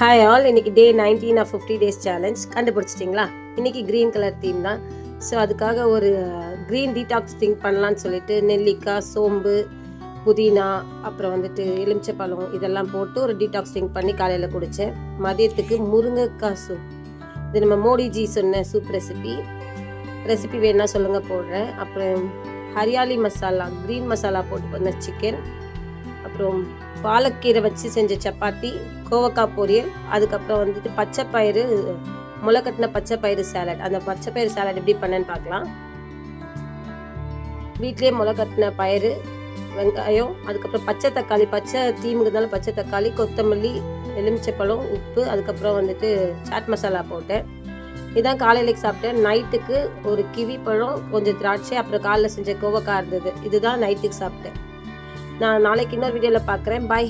Hi all, இன்னைக்கு டே 19 of 50 days challenge. கண்டுபிடிச்சிட்டிங்களா? இன்னைக்கு க்ரீன் கலர் தீம் தான். ஸோ அதுக்காக ஒரு க்ரீன் டீடாக்ஸ் ட்ரிங்க் பண்ணலான்னு சொல்லிட்டு நெல்லிக்காய், சோம்பு, புதினா, அப்புறம் எலுமிச்சைப்பழம் இதெல்லாம் போட்டு ஒரு டீடாக்ஸ் ட்ரிங்க் பண்ணி காலையில் குடித்தேன். மதியத்துக்கு முருங்கைக்காய் சூப். இது நம்ம மோடிஜி சொன்ன சூப் ரெசிபி வேணா சொல்லுங்கள், போடுறேன். அப்புறம் ஹரியாலி மசாலா, க்ரீன் மசாலா போட்டு பண்ண சிக்கன், அப்புறம் பாலக்கீரை வச்சு செஞ்ச சப்பாத்தி, கோவக்காய் பொரியல், அதுக்கப்புறம் பச்சைப்பயிறு, முளைக்கட்டின பச்சைப்பயிறு சாலட். அந்த பச்சைப்பயிறு சாலட் எப்படி பண்ணேன்னு பார்க்கலாம். வீட்லேயே முளைக்கட்டின பயிறு, வெங்காயம், அதுக்கப்புறம் பச்சை தக்காளி, பச்சை தீமுக்குனால பச்சை தக்காளி, கொத்தமல்லி, எலுமிச்சைப்பழம், உப்பு, அதுக்கப்புறம் சாட் மசாலா போட்டேன். இதான் காலையிലേക്ക് சாப்பிட்டேன். நைட்டுக்கு ஒரு கிவி பழம், கொஞ்சம் திராட்சை, அப்புறம் காலையில் செஞ்ச கோவக்காய் இருந்தது. இதுதான் நைட்டுக்கு சாப்பிட்டேன். நான் நாளைக்கு இன்னொரு வீடியோவில் பார்க்குறேன். பாய்.